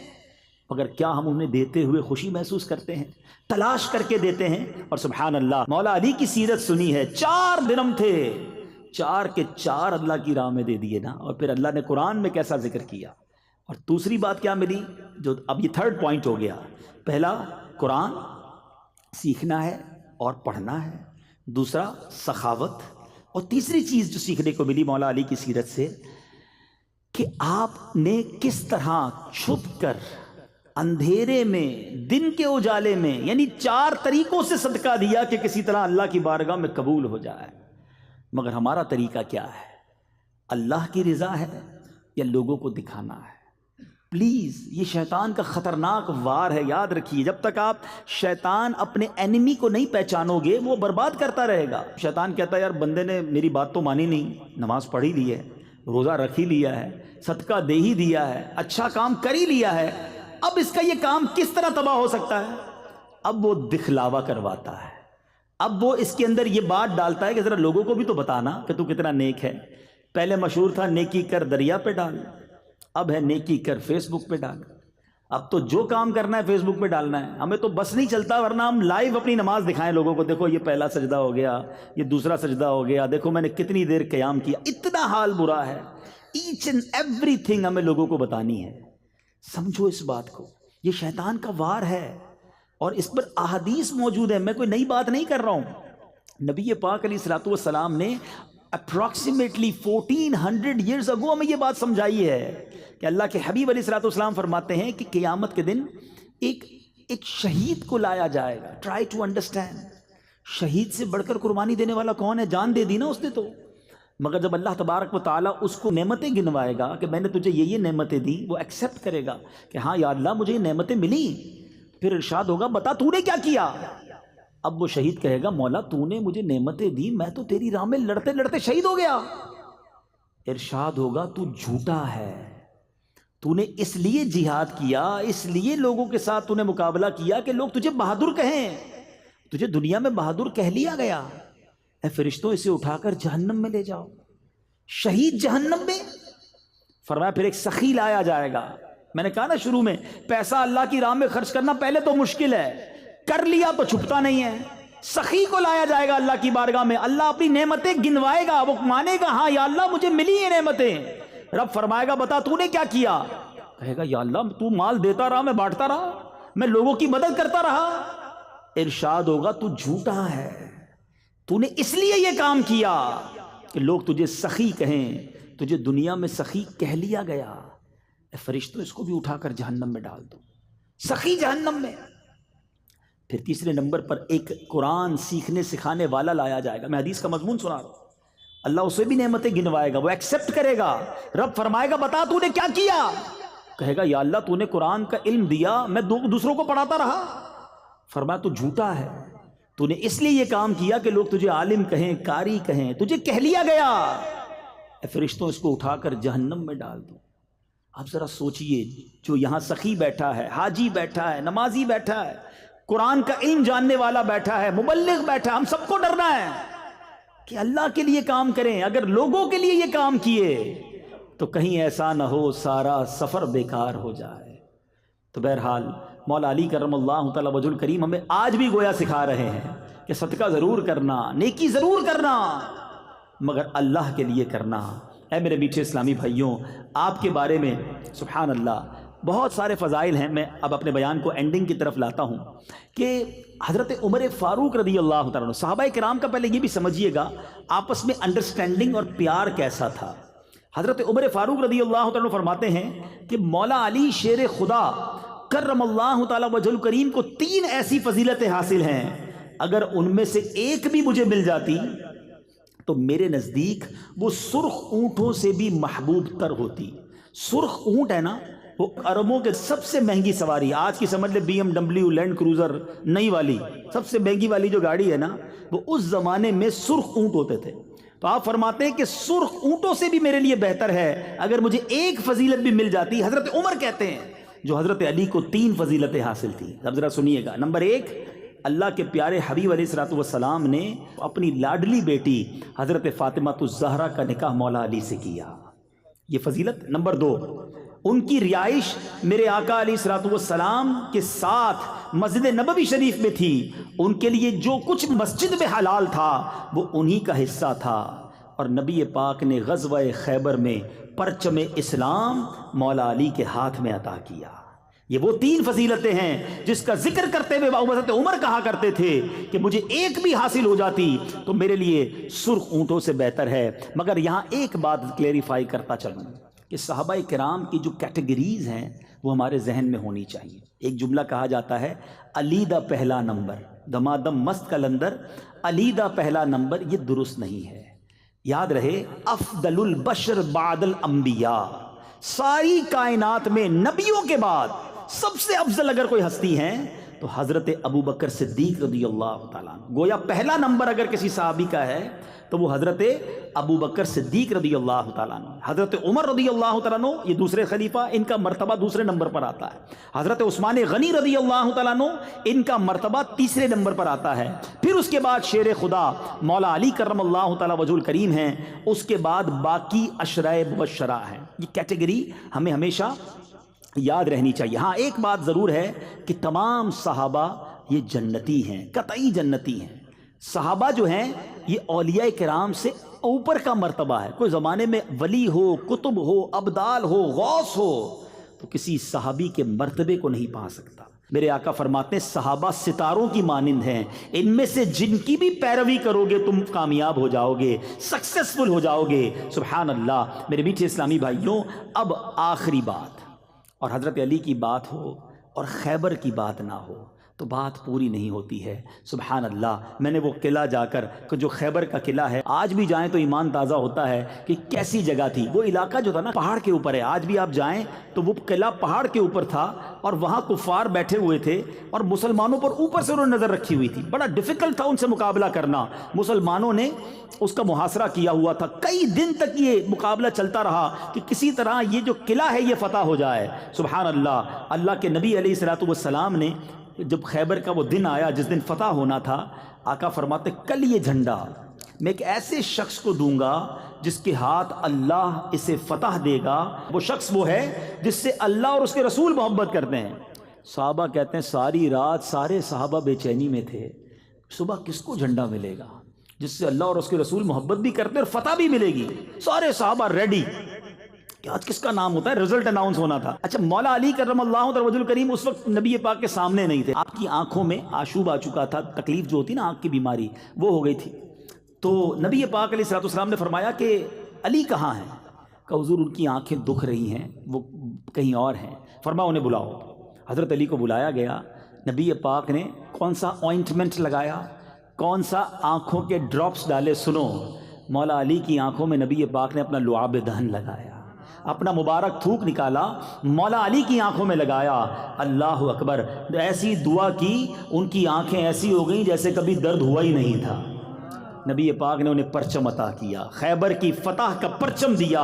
مگر کیا ہم انہیں دیتے ہوئے خوشی محسوس کرتے ہیں؟ تلاش کر کے دیتے ہیں؟ اور سبحان اللہ مولا علی کی سیرت سنی ہے، 4 درہم تھے، 4 کے 4 اللہ کی راہ میں دے دیے نا، اور پھر اللہ نے قرآن میں کیسا ذکر کیا۔ اور دوسری بات کیا ملی، جو اب یہ 3rd پوائنٹ ہو گیا، پہلا قرآن سیکھنا ہے اور پڑھنا ہے، دوسرا سخاوت، اور تیسری چیز جو سیکھنے کو ملی مولا علی کی سیرت سے کہ آپ نے کس طرح چھپ کر اندھیرے میں دن کے اجالے میں، یعنی 4 طریقوں سے صدقہ دیا کہ کسی طرح اللہ کی بارگاہ میں قبول ہو جائے۔ مگر ہمارا طریقہ کیا ہے؟ اللہ کی رضا ہے یا لوگوں کو دکھانا ہے؟ پلیز یہ شیطان کا خطرناک وار ہے، یاد رکھیے۔ جب تک آپ شیطان اپنے اینیمی کو نہیں پہچانو گے وہ برباد کرتا رہے گا۔ شیطان کہتا ہے یار بندے نے میری بات تو مانی نہیں، نماز پڑھ ہی لی ہے، روزہ رکھ ہی لیا ہے، صدقہ دے ہی دیا ہے، اچھا کام کر ہی لیا ہے، اب اس کا یہ کام کس طرح تباہ ہو سکتا ہے؟ اب وہ دکھلاوا کرواتا ہے، اب وہ اس کے اندر یہ بات ڈالتا ہے کہ ذرا لوگوں کو بھی تو بتانا کہ تو کتنا نیک ہے۔ پہلے مشہور تھا نیکی کر دریا پہ ڈال، اب ہے نیکی کر فیس بک پہ ڈال۔ اب تو جو کام کرنا ہے فیس بک پہ ڈالنا ہے، ہمیں تو بس نہیں چلتا، ورنہ ہم لائیو اپنی نماز دکھائیں لوگوں کو، دیکھو یہ پہلا سجدہ ہو گیا، یہ دوسرا سجدہ ہو گیا، دیکھو میں نے کتنی دیر قیام کیا۔ اتنا حال برا ہے، ایچ اینڈ ایوری تھنگ ہمیں لوگوں کو بتانی ہے۔ سمجھو اس بات کو، یہ شیطان کا وار ہے اور اس پر احادیث موجود ہے، میں کوئی نئی بات نہیں کر رہا ہوں۔ نبی پاک علیہ الصلوۃ والسلام نے اپروکسیمیٹلی 1400 ایئرز اگو ہمیں یہ بات سمجھائی ہے کہ اللہ کے حبیب علیہ الصلوۃ والسلام فرماتے ہیں کہ قیامت کے دن ایک ایک شہید کو لایا جائے گا. ٹرائی ٹو انڈرسٹینڈ, شہید سے بڑھ کر قربانی دینے والا کون ہے؟ جان دے دی نا اس نے تو. مگر جب اللہ تبارک و تعالیٰ اس کو نعمتیں گنوائے گا کہ میں نے تجھے یہ نعمتیں دی, وہ ایکسیپٹ کرے گا کہ ہاں یا اللہ مجھے یہ نعمتیں ملی. پھر ارشاد ہوگا بتا تو نے کیا کیا؟ اب وہ شہید کہے گا مولا تو نے مجھے نعمتیں دی, میں تو تیری راہ میں لڑتے لڑتے شہید ہو گیا. ارشاد ہوگا تو جھوٹا ہے, تو نے اس لیے جہاد کیا, اس لیے لوگوں کے ساتھ تو نے مقابلہ کیا کہ لوگ تجھے بہادر کہیں, تجھے دنیا میں بہادر کہہ لیا گیا. اے فرشتوں اسے اٹھا کر جہنم میں لے جاؤ. شہید جہنم میں. فرمایا پھر ایک سخی لایا جائے گا. میں نے کہا نا شروع میں, پیسہ اللہ کی راہ میں خرچ کرنا پہلے تو مشکل ہے, کر لیا تو چھپتا نہیں ہے. سخی کو لایا جائے گا اللہ کی بارگاہ میں, اللہ اپنی نعمتیں گنوائے گا, وہ مانے گا ہاں یا اللہ مجھے ملی یہ نعمتیں. رب فرمائے گا بتا تو نے کیا کیا؟ کہے گا یا اللہ تو مال دیتا رہا, میں بانٹتا رہا, میں لوگوں کی مدد کرتا رہا. ارشاد ہوگا تو جھوٹا ہے, تو نے اس لیے یہ کام کیا کہ لوگ تجھے سخی کہیں, تجھے دنیا میں سخی کہہ لیا گیا. اے فرشتوں اس کو بھی اٹھا کر جہنم میں ڈال دو. سخی جہنم میں. پھر تیسرے نمبر پر ایک قرآن سیکھنے سکھانے والا لایا جائے گا. میں حدیث کا مضمون سنا رہا ہوں. اللہ اسے بھی نعمتیں گنوائے گا, وہ ایکسیپٹ کرے گا. رب فرمائے گا بتا تو نے کیا کیا؟ کہے گا یا اللہ تو نے قرآن کا علم دیا, میں دوسروں کو پڑھاتا رہا. فرمایا تو جھوٹا ہے, تو نے اس لیے یہ کام کیا کہ لوگ تجھے عالم کہیں, قاری کہیں, تجھے کہہ لیا گیا. اے فرشتوں اس کو اٹھا کر جہنم میں ڈال دو. آپ ذرا سوچئے, جو یہاں سخی بیٹھا ہے, حاجی بیٹھا ہے, نمازی بیٹھا ہے, قرآن کا علم جاننے والا بیٹھا ہے, مبلغ بیٹھا ہے, ہم سب کو ڈرنا ہے کہ اللہ کے لیے کام کریں. اگر لوگوں کے لیے یہ کام کیے تو کہیں ایسا نہ ہو سارا سفر بیکار ہو جائے. تو بہرحال مولا علی کرم اللہ تعالی وجہ الکریم ہمیں آج بھی گویا سکھا رہے ہیں کہ صدقہ ضرور کرنا, نیکی ضرور کرنا, مگر اللہ کے لیے کرنا. اے میرے میٹھے اسلامی بھائیوں, آپ کے بارے میں سبحان اللہ بہت سارے فضائل ہیں. میں اب اپنے بیان کو اینڈنگ کی طرف لاتا ہوں کہ حضرت عمر فاروق رضی اللہ تعالیٰ عنہ, صحابہ کرام کا پہلے یہ بھی سمجھیے گا آپس میں انڈرسٹینڈنگ اور پیار کیسا تھا. حضرت عمر فاروق رضی اللہ تعالیٰ عنہ فرماتے ہیں کہ مولا علی شیر خدا کرم اللہ تعالیٰ وجہ الکریم کو 3 ایسی فضیلتیں حاصل ہیں, اگر ان میں سے ایک بھی مجھے مل جاتی تو میرے نزدیک وہ سرخ اونٹوں سے بھی محبوب تر ہوتی. سرخ اونٹ ہے نا, وہ عربوں کے سب سے مہنگی سواری, آج کی سمجھ لے BMW لینڈ کروزر نئی والی سب سے مہنگی والی جو گاڑی ہے نا, وہ اس زمانے میں سرخ اونٹ ہوتے تھے. تو آپ فرماتے ہیں کہ سرخ اونٹوں سے بھی میرے لیے بہتر ہے اگر مجھے ایک فضیلت بھی مل جاتی. حضرت عمر کہتے ہیں جو حضرت علی کو 3 فضیلتیں حاصل تھی. اب ذرا سنیے گا. نمبر 1, اللہ کے پیارے حبیب علیہ الصلوۃ والسلام نے اپنی لاڈلی بیٹی حضرت فاطمہ الزہرا کا نکاح مولا علی سے کیا, یہ فضیلت. نمبر 2, ان کی رہائش میرے آقا علیہ الصلوۃ والسلام کے ساتھ مسجد نبوی شریف میں تھی, ان کے لیے جو کچھ مسجد میں حلال تھا وہ انہی کا حصہ تھا. اور نبی پاک نے غزوہ خیبر میں پرچم اسلام مولا علی کے ہاتھ میں عطا کیا. یہ وہ 3 فضیلتیں ہیں جس کا ذکر کرتے ہوئے حضرت عمر کہا کرتے تھے کہ مجھے ایک بھی حاصل ہو جاتی تو میرے لیے سرخ اونٹوں سے بہتر ہے. مگر یہاں ایک بات کلیریفائی کرتا چلوں کہ صحابہ کرام کی جو کیٹیگریز ہیں وہ ہمارے ذہن میں ہونی چاہیے. ایک جملہ کہا جاتا ہے علی دا پہلا نمبر, دمادم مست کلندر, علی دا پہلا نمبر, یہ درست نہیں ہے. یاد رہے افضل البشر بعد الانبیاء, ساری کائنات میں نبیوں کے بعد سب سے افضل اگر کوئی ہستی ہیں تو حضرت ابو بکر صدیق رضی اللہ تعالیٰ عنہ. گویا پہلا نمبر اگر کسی صحابی کا ہے تو وہ حضرت ابو بکر صدیق رضی اللہ تعالیٰ عنہ. حضرت عمر رضی اللہ تعالیٰ عنہ یہ دوسرے خلیفہ, ان کا مرتبہ دوسرے نمبر پر آتا ہے. حضرت عثمان غنی رضی اللہ تعالیٰ عنہ, ان کا مرتبہ تیسرے نمبر پر آتا ہے. پھر اس کے بعد شیر خدا مولا علی کرم اللہ تعالیٰ وجہ الکریم ہیں, اس کے بعد باقی عشرۂ مبشرہ ہیں. یہ کیٹیگری ہمیں ہمیشہ یاد رہنی چاہیے. ہاں ایک بات ضرور ہے کہ تمام صحابہ یہ جنتی ہیں, قطعی جنتی ہیں. صحابہ جو ہیں یہ اولیاء کرام سے اوپر کا مرتبہ ہے. کوئی زمانے میں ولی ہو, کتب ہو, ابدال ہو, غوث ہو تو کسی صحابی کے مرتبے کو نہیں پا سکتا. میرے آقا فرماتے ہیں صحابہ ستاروں کی مانند ہیں, ان میں سے جن کی بھی پیروی کرو گے تم کامیاب ہو جاؤ گے, سکسیسفل ہو جاؤ گے. سبحان اللہ. میرے میٹھے اسلامی بھائیوں, اب آخری بات, اور حضرت علی کی بات ہو اور خیبر کی بات نہ ہو تو بات پوری نہیں ہوتی ہے۔ سبحان اللہ، میں نے وہ قلعہ جا کر جو خیبر کا قلعہ ہے، آج بھی جائیں تو ایمان تازہ ہوتا ہے کہ کیسی جگہ تھی۔ وہ علاقہ جو تھا نا پہاڑ کے اوپر ہے، آج بھی آپ جائیں تو وہ قلعہ پہاڑ کے اوپر تھا اور وہاں کفار بیٹھے ہوئے تھے اور مسلمانوں پر اوپر سے انہوں نے نظر رکھی ہوئی تھی۔ بڑا ڈیفیکلٹ تھا ان سے مقابلہ کرنا، مسلمانوں نے اس کا محاصرہ کیا ہوا تھا۔ کئی دن تک یہ مقابلہ چلتا رہا کہ کسی طرح یہ جو قلعہ ہے یہ فتح ہو جائے۔ سبحان اللہ، اللہ کے نبی علیہ الصلوۃ والسلام نے جب خیبر کا وہ دن آیا جس دن فتح ہونا تھا، آقا فرماتے کل یہ جھنڈا میں ایک ایسے شخص کو دوں گا جس کے ہاتھ اللہ اسے فتح دے گا۔ وہ شخص وہ ہے جس سے اللہ اور اس کے رسول محبت کرتے ہیں۔ صحابہ کہتے ہیں ساری رات سارے صحابہ بے چینی میں تھے، صبح کس کو جھنڈا ملے گا جس سے اللہ اور اس کے رسول محبت بھی کرتے ہیں اور فتح بھی ملے گی۔ سارے صحابہ ریڈی کہ آج کس کا نام ہوتا ہے، رزلٹ اناؤنس ہونا تھا۔ اچھا، مولا علی کرم اللہ وجہ الکریم اس وقت نبی پاک کے سامنے نہیں تھے، آپ کی آنکھوں میں آشوب آ چکا تھا، تکلیف جو ہوتی نا آنکھ کی بیماری وہ ہو گئی تھی۔ تو نبی پاک علیہ الصلوۃ والسلام نے فرمایا کہ علی کہاں ہیں؟ کہ حضور ان کی آنکھیں دکھ رہی ہیں، وہ کہیں اور ہیں۔ فرمایا انہیں بلاؤ۔ حضرت علی کو بلایا گیا، نبی پاک نے کون سا آئنٹمنٹ لگایا، کون سا آنکھوں کے ڈراپس ڈالے، سنو۔ مولا علی کی آنکھوں میں نبی پاک نے اپنا لعاب دہن لگایا، اپنا مبارک تھوک نکالا، مولا علی کی آنکھوں میں لگایا۔ اللہ اکبر، ایسی دعا کی ان کی آنکھیں ایسی ہو گئیں جیسے کبھی درد ہوا ہی نہیں تھا۔ نبی پاک نے انہیں پرچم عطا کیا، خیبر کی فتح کا پرچم دیا۔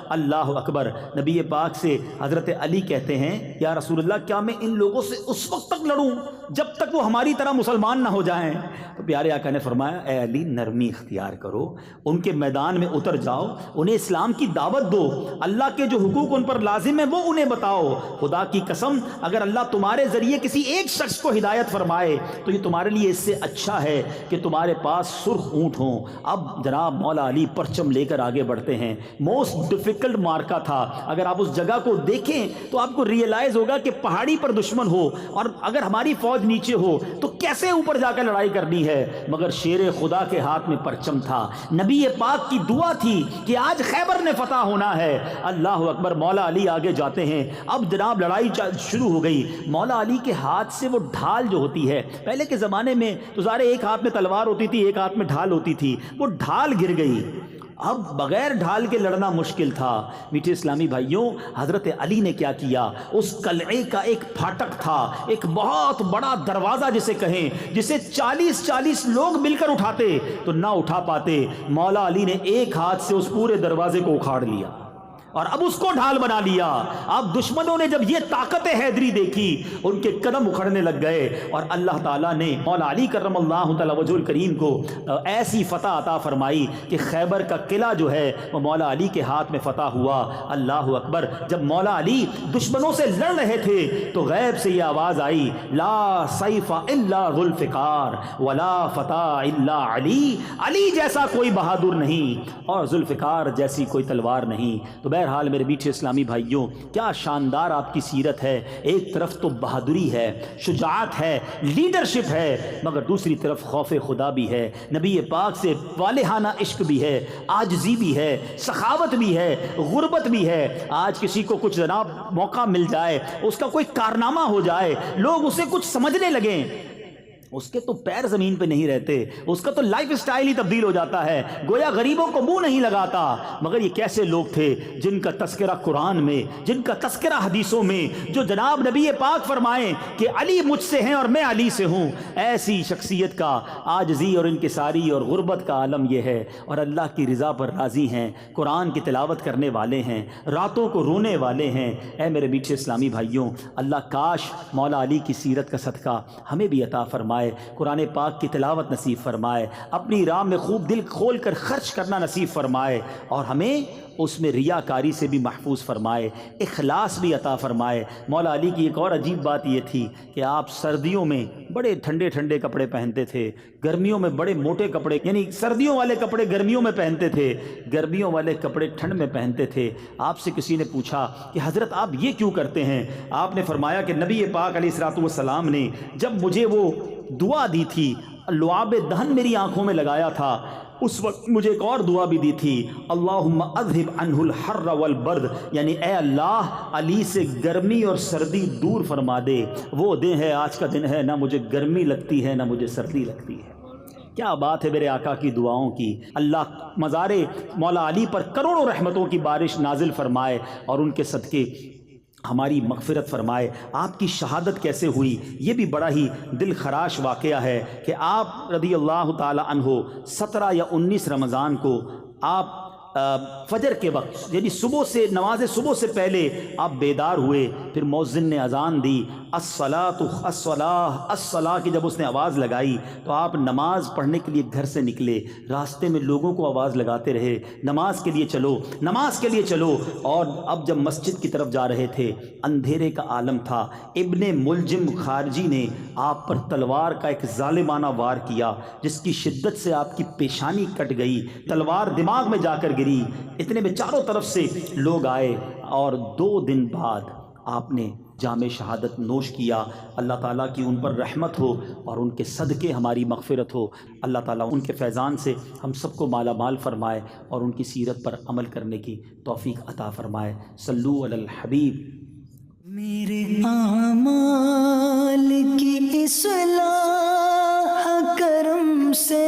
اللہ اکبر۔ نبی پاک سے حضرت علی کہتے ہیں یا رسول اللہ کیا میں ان لوگوں سے اس وقت تک لڑوں جب تک وہ ہماری طرح مسلمان نہ ہو جائیں؟ تو پیارے آقا نے فرمایا اے علی نرمی اختیار کرو، ان کے میدان میں اتر جاؤ، انہیں اسلام کی دعوت دو، اللہ کے جو حقوق ان پر لازم ہے وہ انہیں بتاؤ۔ خدا کی قسم اگر اللہ تمہارے ذریعے کسی ایک شخص کو ہدایت فرمائے تو یہ تمہارے لیے اس سے اچھا ہے کہ تمہارے پاس سرخ اونٹ ہوں۔ اب جناب مولا علی پرچم لے کر آگے بڑھتے ہیں۔ موسٹ ڈیفیکلٹ مارکا تھا، اگر آپ اس جگہ کو دیکھیں تو آپ کو ریئلائز ہوگا کہ پہاڑی پر دشمن ہو اور اگر ہماری فوج نیچے ہو تو کیسے اوپر جا کر لڑائی کرنی ہے، مگر شیر خدا کے ہاتھ میں پرچم تھا۔ نبی پاک کی دعا تھی کہ آج خیبر نے فتح ہونا ہے۔ اللہ اکبر۔ مولا علی آگے جاتے ہیں، اب جناب لڑائی شروع ہو گئی۔ مولا علی کے ہاتھ سے وہ ڈھال جو ہوتی ہے، پہلے کے زمانے میں تو ظاہر ایک ہاتھ میں تلوار ہوتی تھی ایک ہاتھ میں ڈھال ہوتی تھی، وہ ڈھال گر گئی۔ اب بغیر ڈھال کے لڑنا مشکل تھا۔ میٹھے اسلامی بھائیوں، حضرت علی نے کیا کیا، اس قلعے کا ایک پھاٹک تھا، ایک بہت بڑا دروازہ جسے کہیں، جسے 40 لوگ مل کر اٹھاتے تو نہ اٹھا پاتے۔ مولا علی نے ایک ہاتھ سے اس پورے دروازے کو اکھاڑ لیا اور اب اس کو ڈھال بنا لیا۔ اب دشمنوں نے جب یہ طاقت حیدری دیکھی ان کے قدم اکھڑنے لگ گئے اور اللہ تعالیٰ نے مولا علی کرم اللہ تعالی وجہ الکریم کو ایسی فتح عطا فرمائی کہ خیبر کا قلعہ جو ہے وہ مولا علی کے ہاتھ میں فتح ہوا۔ اللہ اکبر۔ جب مولا علی دشمنوں سے لڑ رہے تھے تو غیب سے یہ آواز آئی، لا سیف الا ذو الفقار ولا فتح الا علی، علی جیسا کوئی بہادر نہیں اور ذوالفقار جیسی کوئی تلوار نہیں۔ تو بہرحال میرے میٹھے اسلامی بھائیوں، کیا شاندار آپ کی سیرت ہے۔ ایک طرف تو بہادری ہے، شجاعت ہے، لیڈرشپ ہے، مگر دوسری طرف خوف خدا بھی ہے، نبی پاک سے والہانہ عشق بھی ہے، عاجزی بھی ہے، سخاوت بھی ہے، غربت بھی ہے۔ آج کسی کو کچھ جناب موقع مل جائے، اس کا کوئی کارنامہ ہو جائے، لوگ اسے کچھ سمجھنے لگیں، اس کے تو پیر زمین پہ نہیں رہتے، اس کا تو لائف اسٹائل ہی تبدیل ہو جاتا ہے، گویا غریبوں کو منہ نہیں لگاتا۔ مگر یہ کیسے لوگ تھے جن کا تذکرہ قرآن میں، جن کا تذکرہ حدیثوں میں، جو جناب نبی پاک فرمائیں کہ علی مجھ سے ہیں اور میں علی سے ہوں۔ ایسی شخصیت کا عاجزی اور انکساری اور غربت کا عالم یہ ہے، اور اللہ کی رضا پر راضی ہیں، قرآن کی تلاوت کرنے والے ہیں، راتوں کو رونے والے ہیں۔ اے میرے میٹھے اسلامی بھائیوں، اللہ کاش مولا علی کی سیرت کا صدقہ ہمیں بھی عطا فرمائے، قرآن پاک کی تلاوت نصیب فرمائے، اپنی راہ میں خوب دل کھول کر خرچ کرنا نصیب فرمائے، اور ہمیں اس میں ریاکاری سے بھی محفوظ فرمائے، اخلاص بھی عطا فرمائے۔ مولا علی کی ایک اور عجیب بات یہ تھی کہ آپ سردیوں میں بڑے ٹھنڈے ٹھنڈے کپڑے پہنتے تھے، گرمیوں میں بڑے موٹے کپڑے، یعنی سردیوں والے کپڑے گرمیوں میں پہنتے تھے، گرمیوں والے کپڑے ٹھنڈ میں پہنتے تھے۔ آپ سے کسی نے پوچھا کہ حضرت آپ یہ کیوں کرتے ہیں؟ آپ نے فرمایا کہ نبی پاک علیہ الصلوۃ والسلام نے جب مجھے وہ دعا دی تھی، لعاب دہن میری آنکھوں میں لگایا تھا، اس وقت مجھے ایک اور دعا بھی دی تھی، اللہم اذہب عنہ الحر والبرد، یعنی اے اللہ علی سے گرمی اور سردی دور فرما دے۔ وہ دن ہے، آج کا دن ہے، نہ مجھے گرمی لگتی ہے نہ مجھے سردی لگتی ہے۔ کیا بات ہے میرے آقا کی دعاؤں کی۔ اللہ مزار مولا علی پر کروڑوں رحمتوں کی بارش نازل فرمائے اور ان کے صدقے ہماری مغفرت فرمائے۔ آپ کی شہادت کیسے ہوئی، یہ بھی بڑا ہی دل خراش واقعہ ہے کہ آپ رضی اللہ تعالی عنہ 17 یا 19 رمضان کو آپ فجر کے وقت، یعنی صبح سے، نماز صبح سے پہلے آپ بیدار ہوئے، پھر مؤذن نے اذان دی، الصلاۃ الصلاۃ الصلاۃ کی جب اس نے آواز لگائی تو آپ نماز پڑھنے کے لیے گھر سے نکلے، راستے میں لوگوں کو آواز لگاتے رہے، نماز کے لیے چلو، نماز کے لیے چلو۔ اور اب جب مسجد کی طرف جا رہے تھے، اندھیرے کا عالم تھا، ابن ملجم خارجی نے آپ پر تلوار کا ایک ظالمانہ وار کیا، جس کی شدت سے آپ کی پیشانی کٹ گئی، تلوار دماغ میں جا کر گری۔ اتنے میں چاروں طرف سے لوگ آئے اور 2 دن بعد آپ نے جام شہادت نوش کیا۔ اللہ تعالیٰ کی ان پر رحمت ہو اور ان کے صدقے ہماری مغفرت ہو۔ اللہ تعالیٰ ان کے فیضان سے ہم سب کو مالا مال فرمائے اور ان کی سیرت پر عمل کرنے کی توفیق عطا فرمائے۔ صلو علی الحبیب۔ میرے اعمال کی اصلاح کرم سے